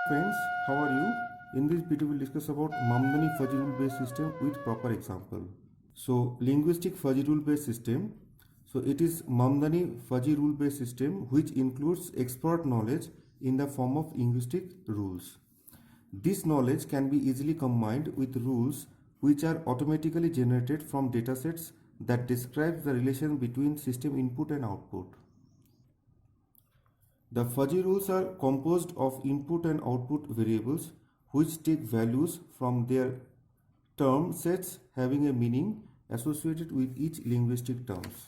Friends, how are you? In this video we'll discuss about Mamdani fuzzy rule based system with proper example. So linguistic fuzzy rule based system. So it is Mamdani fuzzy rule based system which includes expert knowledge in the form of linguistic rules. This knowledge can be easily combined with rules which are automatically generated from datasets that describes the relation between system input and output. The fuzzy rules are composed of input and output variables which take values from their term sets having a meaning associated with each linguistic terms.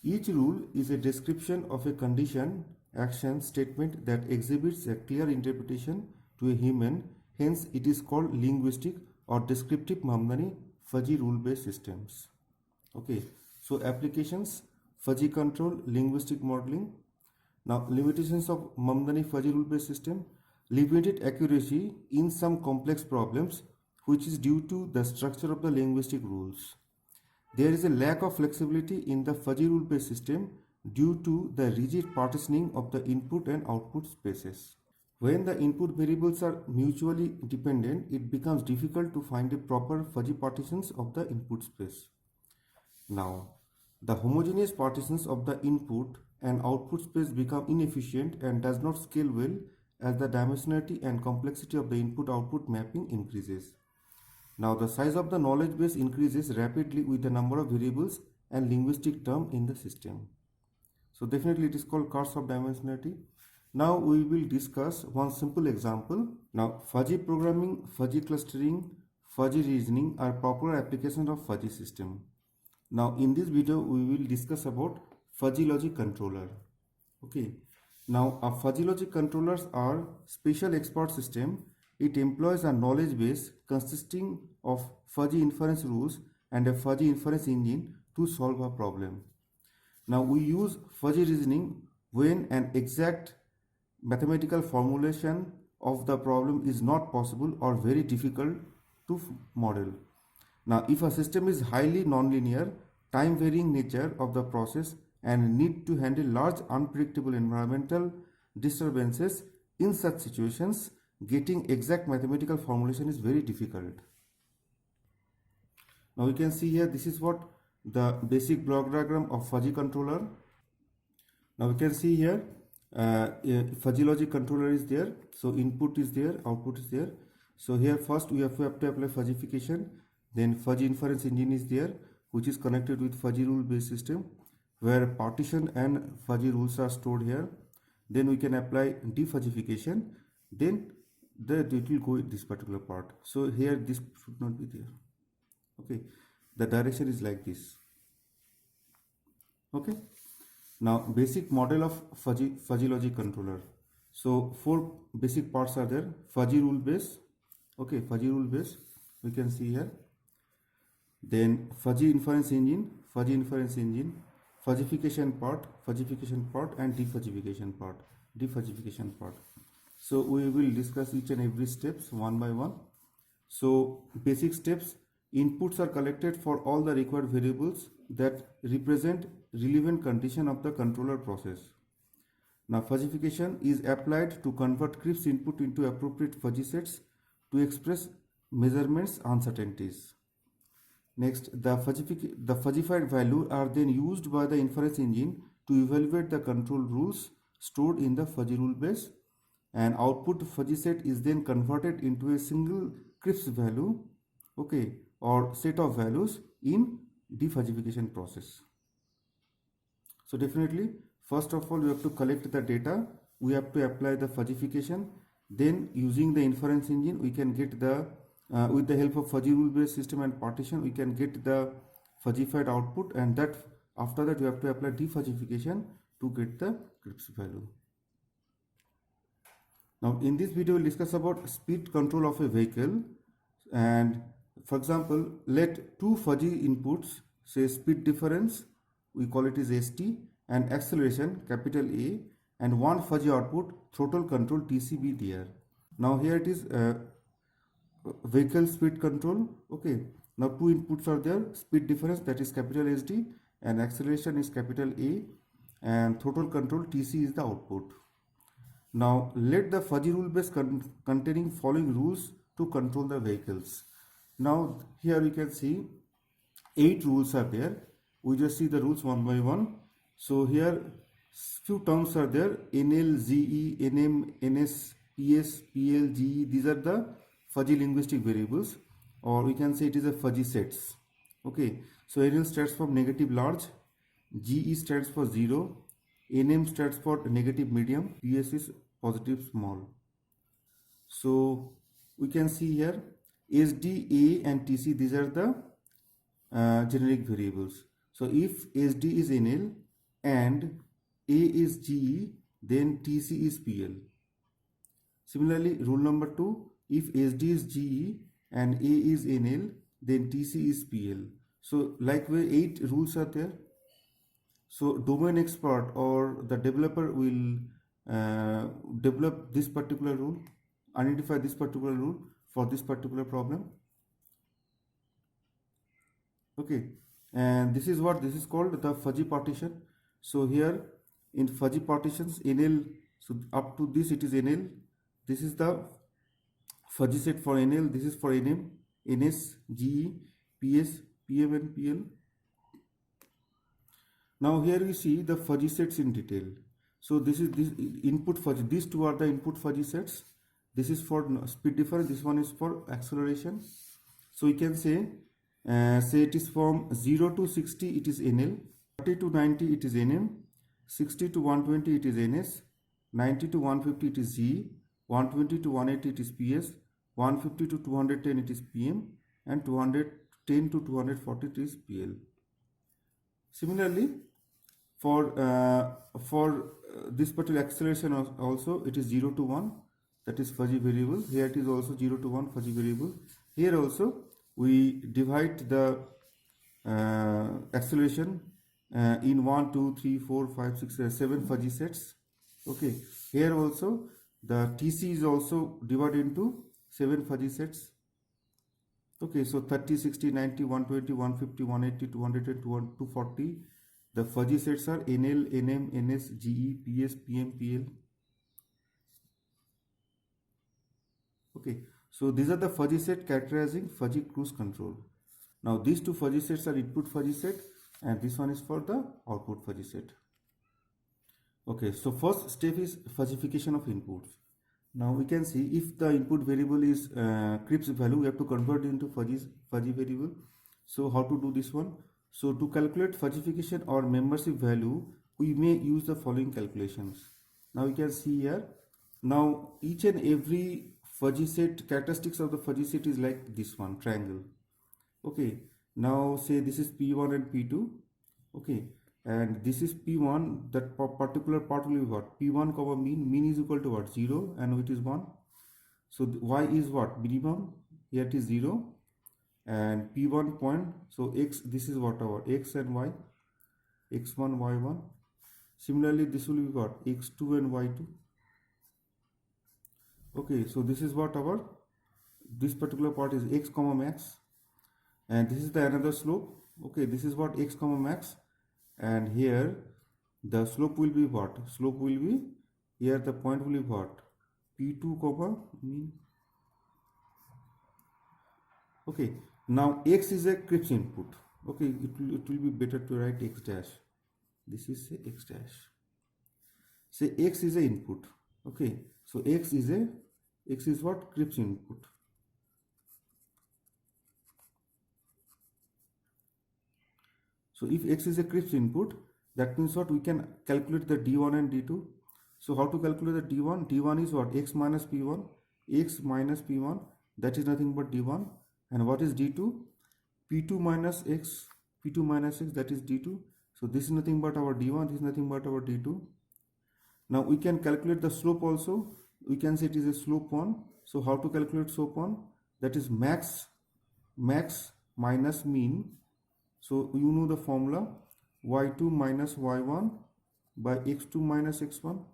Each rule is a description of a condition, action, statement that exhibits a clear interpretation to a human, hence it is called linguistic or descriptive Mamdani fuzzy rule based systems. Okay, so applications, fuzzy control, linguistic modeling. Now, limitations of Mamdani fuzzy rule based system: limited accuracy in some complex problems, which is due to the structure of the linguistic rules. There is a lack of flexibility in the fuzzy rule based system due to the rigid partitioning of the input and output spaces. When the input variables are mutually dependent, it becomes difficult to find a proper fuzzy partitions of the input space. Now, the homogeneous partitions of the input and output space become inefficient and does not scale well as the dimensionality and complexity of the input-output mapping increases. Now, the size of the knowledge base increases rapidly with the number of variables and linguistic terms in the system. So, definitely it is called curse of dimensionality. Now, we will discuss one simple example. Now, fuzzy programming, fuzzy clustering, fuzzy reasoning are popular applications of fuzzy system. Now in this video we will discuss about fuzzy logic controller. Okay. Now a fuzzy logic controllers are special expert system. It employs a knowledge base consisting of fuzzy inference rules and a fuzzy inference engine to solve a problem. Now we use fuzzy reasoning when an exact mathematical formulation of the problem is not possible or very difficult to model. Now, if a system is highly nonlinear, time-varying nature of the process and need to handle large unpredictable environmental disturbances, in such situations, getting exact mathematical formulation is very difficult. Now, we can see here, this is what the basic block diagram of fuzzy controller. Now, we can see here, fuzzy logic controller is there. So, input is there, output is there. So, here first we have to apply fuzzification. Then fuzzy inference engine is there, which is connected with fuzzy rule based system where partition and fuzzy rules are stored here. Then we can apply defuzzification. Then it will go in this particular part. So here this should not be there. Okay, the direction is like this. Okay, now basic model of fuzzy logic controller. So four basic parts are there: fuzzy rule base. Okay, fuzzy rule base we can see here. Then fuzzy inference engine, fuzzification part, and defuzzification part. So we will discuss each and every steps one by one. So basic steps: inputs are collected for all the required variables that represent relevant condition of the controller process. Now fuzzification is applied to convert Cripps input into appropriate fuzzy sets to express measurements uncertainties. Next, the fuzzified values are then used by the inference engine to evaluate the control rules stored in the fuzzy rule base, and output fuzzy set is then converted into a single Cripps value, okay, or set of values in defuzzification process. So definitely, first of all, we have to collect the data, we have to apply the fuzzification, then using the inference engine, we can get the with the help of fuzzy rule based system and partition, we can get the fuzzified output, and that after that we have to apply defuzzification to get the Cripps value. Now in this video we will discuss about speed control of a vehicle, and for example, let two fuzzy inputs, say speed difference, we call it as ST, and acceleration, capital A, and one fuzzy output, throttle control, TC, be there. Now here it is vehicle speed control. Okay, now two inputs are there: speed difference, that is capital SD, and acceleration is capital A, and throttle control, TC, is the output. Now let the fuzzy rule base containing following rules to control the vehicles. Now here you can see 8 rules are there. We just see the rules one by one. So here few terms are there: NL, ZE, NM, NS, PS, PL, GE. These are the fuzzy linguistic variables, or we can say it is a fuzzy sets. Okay, so NL stands for negative large, GE stands for 0, NM stands for negative medium, PS is positive small. So we can see here SD, A and TC, these are the generic variables. So if SD is NL and A is GE, then TC is PL. Similarly, rule number 2, if SD is GE and A is NL, then TC is PL. So likewise 8 rules are there. So domain expert or the developer will develop this particular rule, identify this particular rule for this particular problem. Okay, and this is what this is called, the fuzzy partition. So here in fuzzy partitions, NL, so up to this it is NL. This is the fuzzy set for NL. This is for NM, NS, GE, PS, PM and PL. Now here we see the fuzzy sets in detail. So this is this input fuzzy. These two are the input fuzzy sets. This is for speed difference. This one is for acceleration. So we can say it is from 0 to 60 it is NL, 30 to 90 it is NM, 60 to 120 it is NS, 90 to 150 it is G, 120 to 180 it is PS, 150 to 210 it is PM, and 210 to 240 it is PL. Similarly, for this particular acceleration also it is 0 to 1, that is fuzzy variable. Here it is also 0 to 1 fuzzy variable. Here also we divide the acceleration in 1, 2, 3, 4, 5, 6, 7 fuzzy sets. Okay, here also the TC is also divided into 7 fuzzy sets. Okay, so 30, 60, 90, 120, 150, 180, 200, 240. The fuzzy sets are NL, NM, NS, GE, PS, PM, PL. Okay, so these are the fuzzy set characterizing fuzzy cruise control. Now these two fuzzy sets are input fuzzy set and this one is for the output fuzzy set. Okay, so first step is fuzzification of inputs. Now we can see if the input variable is Cripps value, we have to convert it into fuzzy variable. So how to do this one? So to calculate fuzzification or membership value, we may use the following calculations. Now you can see here. Now each and every fuzzy set, characteristics of the fuzzy set is like this one, triangle. Okay, now say this is P1 and P2. Okay, and this is P1, that particular part will be what? P1 comma mean is equal to what? 0 and it is 1. So Y is what? Minimum, here it is 0 and P1 point. So X, this is what our X and Y, X1, Y1. Similarly, this will be what? X2 and Y2. Okay, so this is what our, this particular part is X comma max. And this is the another slope. Okay, this is what X comma max. And here the slope will be what? Slope will be, here the point will be what? P2 comma mean. Okay, now X is a Cripps input. Okay, it will be better to write X dash. This is say X dash. Say X is a input. Okay, so X is what? Cripps input. So if X is a Cripps input, that means what? We can calculate the D1 and D2. So how to calculate the D1? D1 is what? X minus P1. X minus P1, that is nothing but D1. And what is D2? P2 minus X. P2 minus X, that is D2. So this is nothing but our D1. This is nothing but our D2. Now we can calculate the slope also. We can say it is a slope 1. So how to calculate slope 1? That is max minus mean. So you know the formula, y2 minus y1 by x2 minus x1.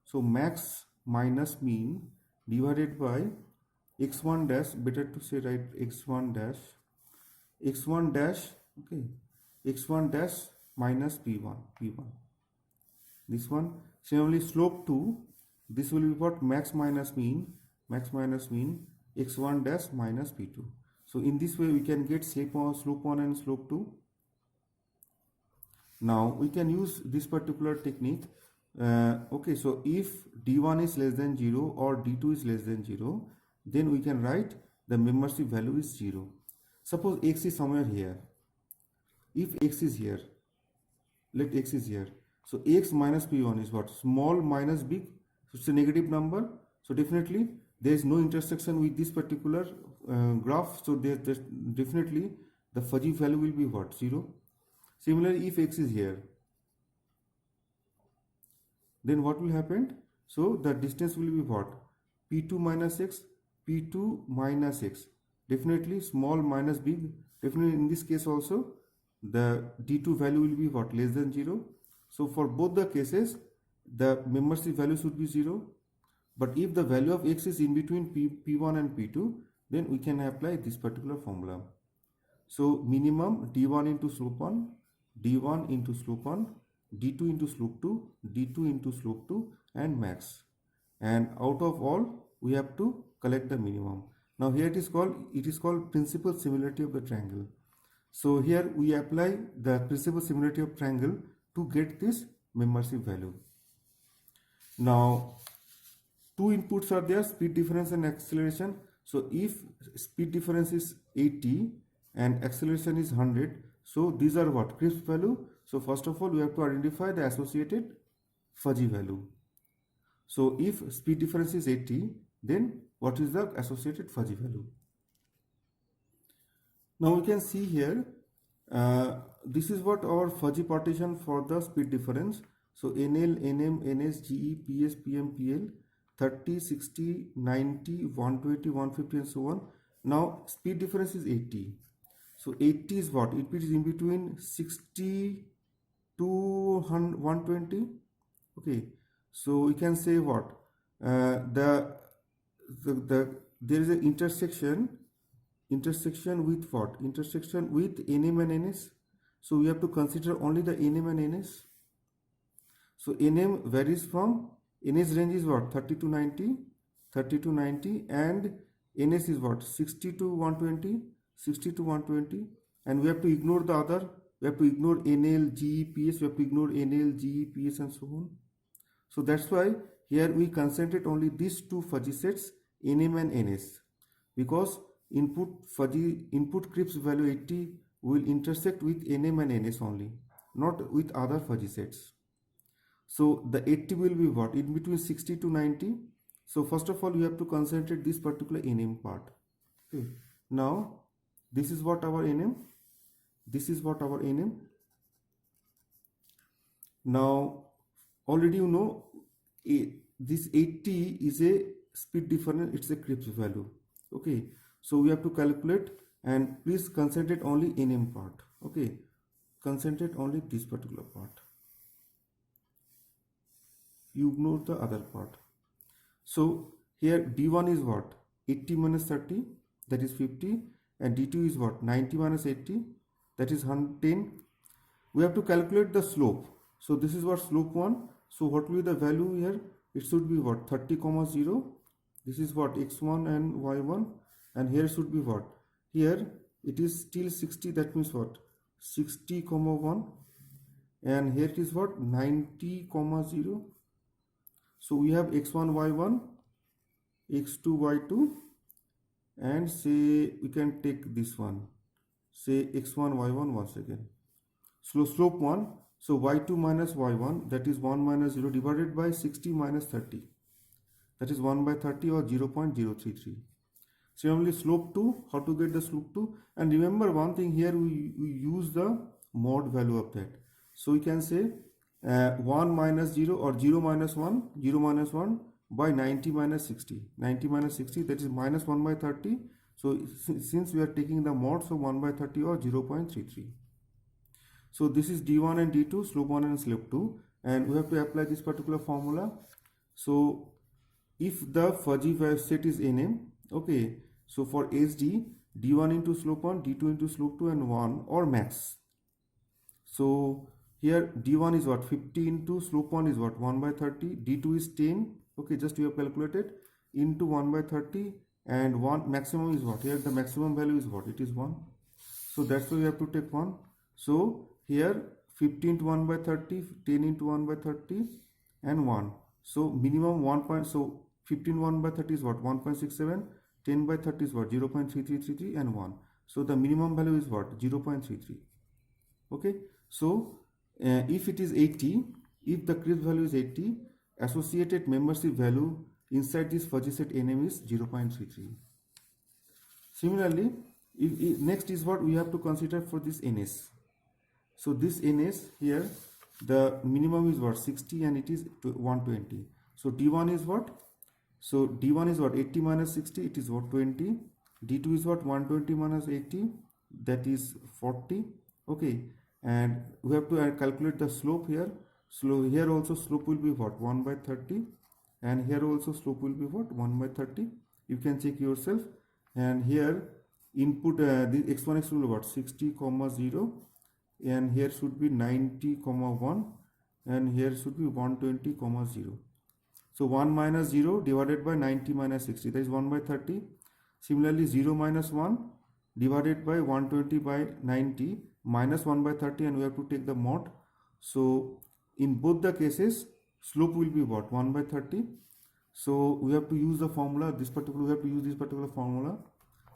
So max minus mean divided by x1 dash, better to say right, x1 dash, okay, x1 dash minus p1. This one. Similarly slope 2, This will be what? Max minus mean x1 dash minus p2. So in this way we can get slope 1 and slope 2. Now we can use this particular technique. Okay, so if d1 is less than 0 or d2 is less than 0, then we can write the membership value is 0. Suppose x is somewhere here. If x is here, let x is here. So x minus p1 is what? Small minus big. So it's a negative number. So definitely there is no intersection with this particular graph. So there's definitely the fuzzy value will be what? 0. Similarly, if x is here, then what will happen? So the distance will be what? P2 minus x, P2 minus x. Definitely small minus big. Definitely in this case also the d2 value will be what? Less than 0. So for both the cases the membership value should be 0. But if the value of x is in between P1 and P2, then we can apply this particular formula. So minimum d1 into slope 1, d1 into slope 1, d2 into slope 2, d2 into slope 2, and max. And out of all we have to collect the minimum. Now here it is called principal similarity of the triangle. So here we apply the principal similarity of triangle to get this membership value. Now two inputs are there, speed difference and acceleration. So if speed difference is 80 and acceleration is 100, so these are what? Crisp value. So first of all we have to identify the associated fuzzy value. So if speed difference is 80, then what is the associated fuzzy value? Now we can see here, this is what our fuzzy partition for the speed difference. So NL, NM, NS, GE, PS, PM, PL, 30, 60, 90, 120, 150 and so on. Now speed difference is 80. So 80 is what? It is in between 60 to 120. Okay. So we can say what? There is an intersection with what? Intersection with NM and NS. So we have to consider only the NM and NS. So NM varies from, NS range is what? 30 to 90, and NS is what? 60 to 120, and we have to ignore the other. We have to ignore NL, GE, PS, we have to ignore NL, GE, PS and so on. So that's why here we concentrate only these two fuzzy sets, NM and NS, because input crisp value 80 will intersect with NM and NS only, not with other fuzzy sets. So the 80 will be what? In between 60 to 90. So first of all you have to concentrate this particular NM part. Okay. Now this is what our NM. Now already you know this 80 is a speed difference, it's a crisp value. Okay, so we have to calculate, and please concentrate only NM part. Okay, concentrate only this particular part, you ignore the other part. So here d1 is what? 80 minus 30, that is 50, and d2 is what? 90 minus 80, that is 110. We have to calculate the slope. So this is what slope 1. So what will be the value here? It should be what? 30, 0. This is what? x1 and y1. And here should be what? Here it is still 60. That means what? 60, 1. And here it is what? 90, 0. So we have x1, y1, x2, y2. And say we can take this one. Say x1, y1 once again. So slope 1. So y2 minus y1, that is 1 minus 0 divided by 60 minus 30. That is 1 by 30 or 0.033. Similarly slope 2, how to get the slope 2? And remember one thing here, we use the mod value of that. So we can say 1 minus 0 or 0 minus 1 by 90 minus 60. 90 minus 60, that is minus 1 by 30. So since we are taking the mod, so 1 by 30 or 0.33. So this is d1 and d2, slope 1 and slope 2, and we have to apply this particular formula. So if the fuzzy set is NM, okay, so for SD, d1 into slope 1, d2 into slope 2 and 1 or max. So here d1 is what? 50 into slope 1 is what? 1 by 30, d2 is 10 Okay, just we have calculated into 1 by 30, and 1 maximum is what? Here the maximum value is what? It is 1. So that's why we have to take 1. So here 50 into 1 by 30, 10 into 1 by 30, and 1. So minimum 1 point, so 15 1 by 30 is what? 1.67, 10 by 30 is what? 0.3333, and 1. So the minimum value is what? 0.33. Okay, so if it is 80, if the crisp value is 80, associated membership value inside this fuzzy set NM is 0.33. Similarly, next is what we have to consider for this NS. So this NS here, the minimum is what? 60, and it is 120. So D1 is what? So D1 is what? 80 minus 60, it is what? 20. D2 is what? 120 minus 80, that is 40. Okay, and we have to calculate the slope here. So here also slope will be what? 1 by 30, and here also slope will be what? 1 by 30. You can check yourself. And here input the x1 x2 will be what? 60 comma 0, and here should be 90 comma 1, and here should be 120 comma 0. So 1 minus 0 divided by 90 minus 60, that is 1 by 30. Similarly 0 minus 1 divided by 120 by 90 minus 1 by 30, and we have to take the mod. So in both the cases slope will be what? 1 by 30. So we have to use the formula, we have to use this particular formula.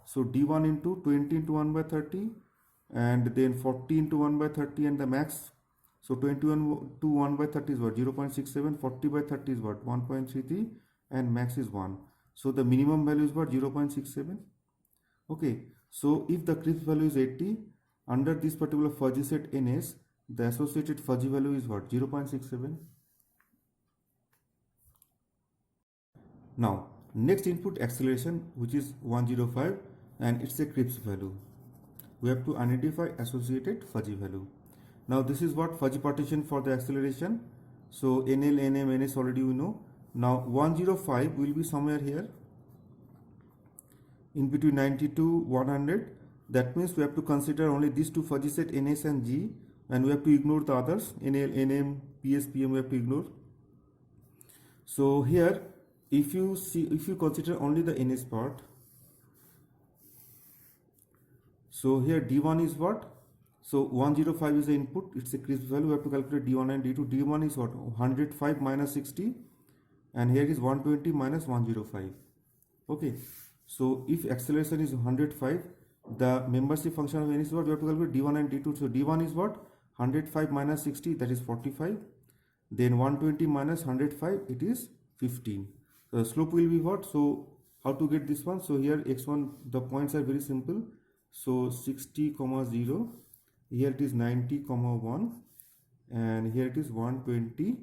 So D1 into 20 into 1 by 30, and then 40 into 1 by 30, and the max. So 21 to 1 by 30 is what? 0.67, 40 by 30 is what? 1.33, and max is 1. So the minimum value is what? 0.67. Okay, so if the crisp value is 80, under this particular fuzzy set NS, the associated fuzzy value is what? 0.67. Now next input acceleration, which is 105, and it's a crisp value. We have to identify associated fuzzy value. Now this is what? Fuzzy partition for the acceleration. So NL, NM, NS already we know. Now 105 will be somewhere here in between 90 to 100. That means we have to consider only these two fuzzy set NS and G, and we have to ignore the others, NL, NM, PS, PM, we have to ignore. So here if you consider only the NS part, so here D1 is what? So 105 is the input, it's a crisp value. We have to calculate D1 and D2. D1 is what? 105 minus 60, and here is 120 minus 105. Okay, so if acceleration is 105, the membership function of N is what? We have to calculate D1 and D2. So D1 is what? 105 minus 60, that is 45. Then 120 minus 105, it is 15. The slope will be what? So how to get this one? So here x1, the points are very simple. So 60 comma 0, here it is 90 comma 1, and here it is 120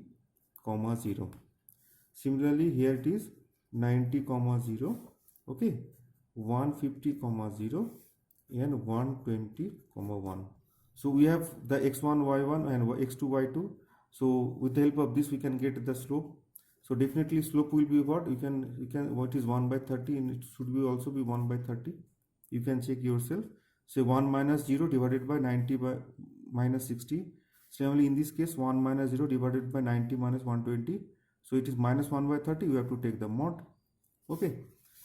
comma 0. Similarly here it is 90 comma 0, okay, 150 comma 0, and 120 comma 1. So we have the x1 y1 and x2 y2. So with the help of this we can get the slope. So definitely slope will be what? You can what is 1 by 30, and it should be also be 1 by 30. You can check yourself. Say 1 minus 0 divided by 90 by minus 60. Similarly in this case 1 minus 0 divided by 90 minus 120. So it is minus 1 by 30. We have to take the mod. Okay.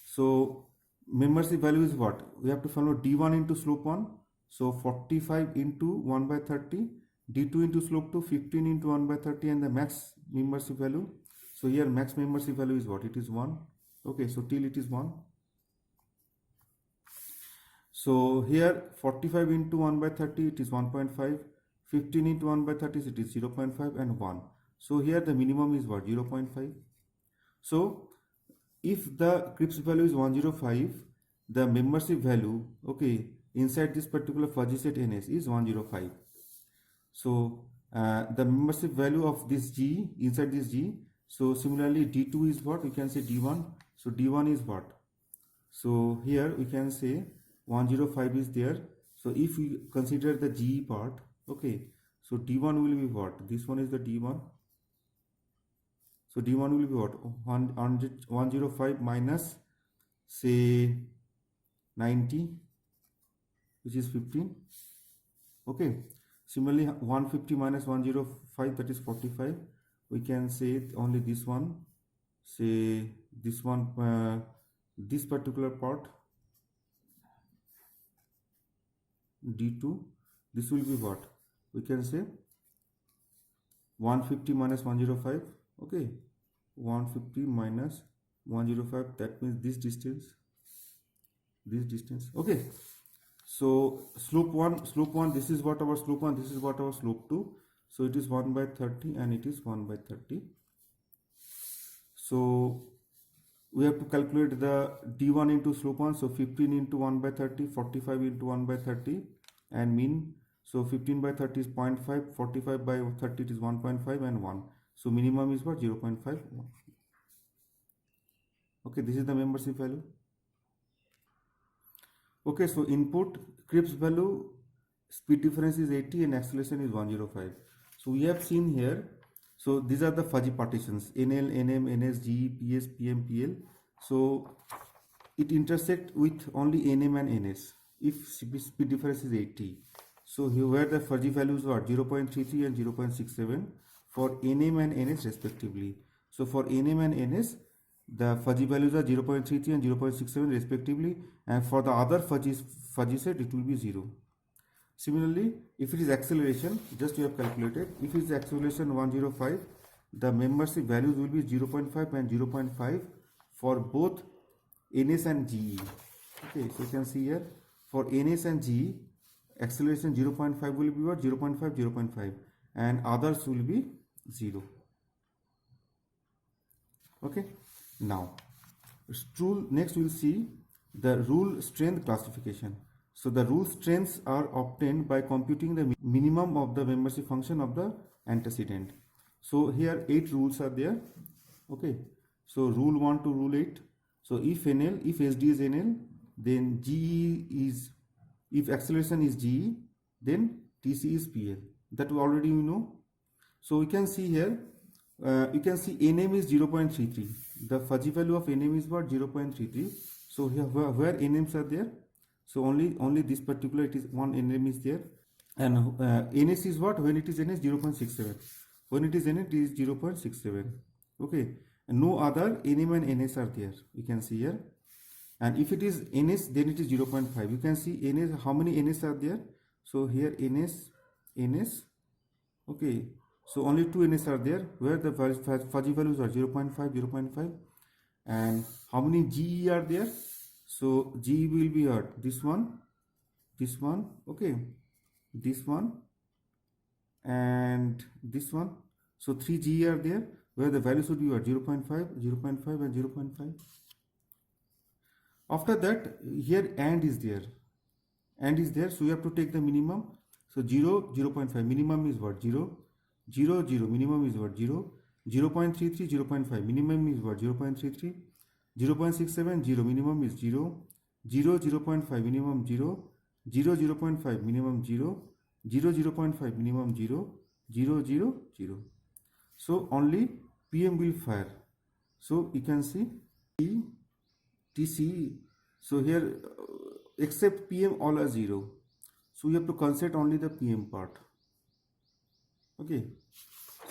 So membership value is what? We have to follow D1 into slope 1. So 45 into 1 by 30. D2 into slope 2, 15 into 1 by 30, and the max membership value. So here max membership value is what? It is 1. Okay, so till it is 1. So here 45 into 1 by 30, it is 1.5. 15 into 1 by 30, it is 0.5, and 1. So here the minimum is what? 0.5. So if the crisp value is 105, the membership value, okay, inside this particular fuzzy set NS is 105. So the membership value of this G inside this G. So similarly D2 is what? We can say D1. So D1 is what? So here we can say 105 is there. So if we consider the G part, okay, so D1 will be what? This one is the D1. So D1 will be what? 105 minus say 90, which is 15. Okay. Similarly 150 minus 105, that is 45. We can say only this one. say this one, this particular part D2, this will be what? We can say 150 minus 105, okay, 150 minus 105, that means this distance, okay. So slope 1, this is what our slope 1, this is what our slope 2. So it is 1 by 30 and it is 1 by 30. So we have to calculate the d1 into slope 1. So 15 into 1 by 30, 45 into 1 by 30, and mean. So 15 by 30 is 0.5, 45 by 30 it is 1.5 and 1. So minimum is what? 0.5. Okay, this is the membership value. Okay, so input Cripps value, speed difference is 80 and acceleration is 105. So we have seen here, so these are the fuzzy partitions, NL, NM, NS, GE, PS, PM, PL. So it intersect with only NM and NS if speed difference is 80. So here where the fuzzy values are 0.33 and 0.67 for NM and NS respectively. So for NM and NS, the fuzzy values are 0.33 and 0.67 respectively, and for the other fuzzy set it will be 0. Similarly, if it is acceleration, just we have calculated, if it is acceleration 105, the membership values will be 0.5 and 0.5 for both NS and GE. Okay, so you can see here for NS and GE, acceleration 0.5 will be what? 0.5, 0.5, and others will be 0. Okay, now next we will see the rule strength classification. So the rule strengths are obtained by computing the minimum of the membership function of the antecedent. So here 8 rules are there. Okay, so rule 1 to rule 8. So if NL, if SD is NL, then GE is, if acceleration is GE, then TC is PL. That we already know. So we can see here, you can see NM is 0.33. The fuzzy value of NM is what? 0.33. So here where NMs are there, so only this particular, it is one NM is there, and NS is what? When it is NS, 0.67. When it is NS, it is 0.67. Okay, and no other NM and NS are there. You can see here, and if it is NS, then it is 0.5. You can see NS, how many NS are there? So here NS. Okay, so only 2 NS are there, where the fuzzy values are 0.5, 0.5, and how many GE are there? So GE will be what? This one, okay, this one, and this one. So 3 GE are there, where the values would be what? 0.5, 0.5, and 0.5. After that, here AND is there. So you have to take the minimum. So 0, 0.5, minimum is what? 0, 0, 0, minimum is what? 0, 0.33, 0.5, minimum is what? 0.33, 0.67, 0, minimum is 0, 0, 0.5, minimum 0, 0, 0.5, minimum 0, 0, 0.5, minimum 0, 0, 0, 0. So only PM will fire. So you can see TC. So here except PM all are 0. So you have to consider only the PM part. Okay.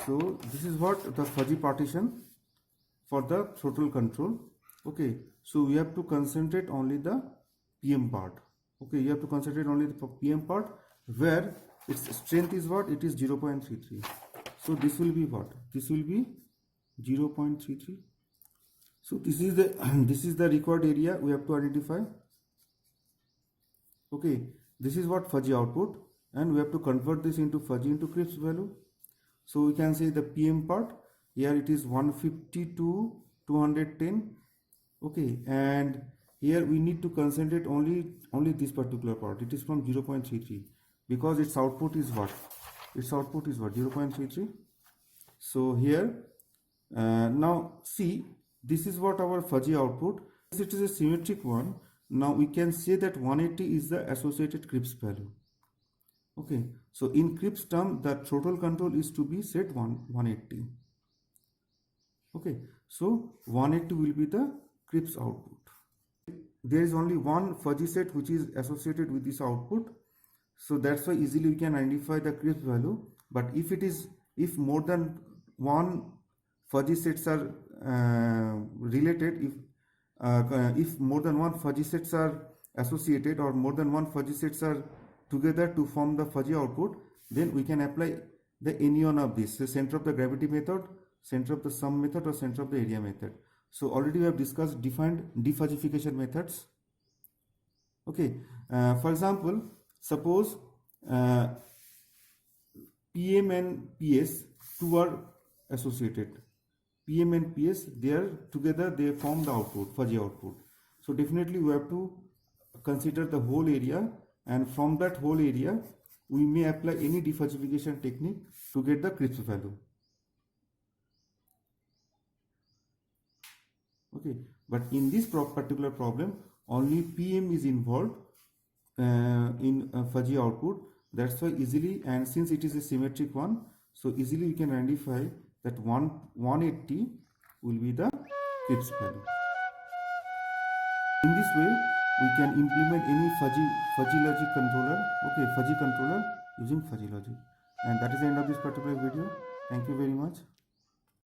So this is what the fuzzy partition for the throttle control. Okay, so we have to concentrate only the PM part. Okay, you have to concentrate only the PM part, where its strength is what? It is 0.33. So this will be what? This will be 0.33. So this is the this is the required area we have to identify. Okay, this is what fuzzy output, and we have to convert this into fuzzy into Cripps value. So we can say the PM part, here it is 150 to 210. Okay, and here we need to concentrate only this particular part. It is from 0.33, because its output is what? Its output is what? 0.33. So here now see, this is what our fuzzy output. It is a symmetric one. Now we can say that 180 is the associated Cripps value. Okay, so in Cripps term, the throttle control is to be set 180. Okay, so 180 will be the Cripps output. There is only one fuzzy set which is associated with this output, so that's why easily we can identify the Cripps value. But if more than one fuzzy sets are related if more than one fuzzy sets are associated or more than one fuzzy sets are together to form the fuzzy output, then we can apply the any one of these, the center of the gravity method, center of the sum method, or center of the area method. So already we have discussed defined defuzzification methods. Okay, for example, suppose PM and PS two are associated. PM and PS, they are together, they form the output, fuzzy output. So definitely we have to consider the whole area, and from that whole area we may apply any defuzzification technique to get the crisp value. Okay, but in this particular problem only PM is involved in fuzzy output. That's why easily, and since it is a symmetric one, so easily we can identify that 180 will be the crisp value. In this way we can implement any fuzzy logic controller, okay, fuzzy controller using fuzzy logic. And that is the end of this particular video. Thank you very much.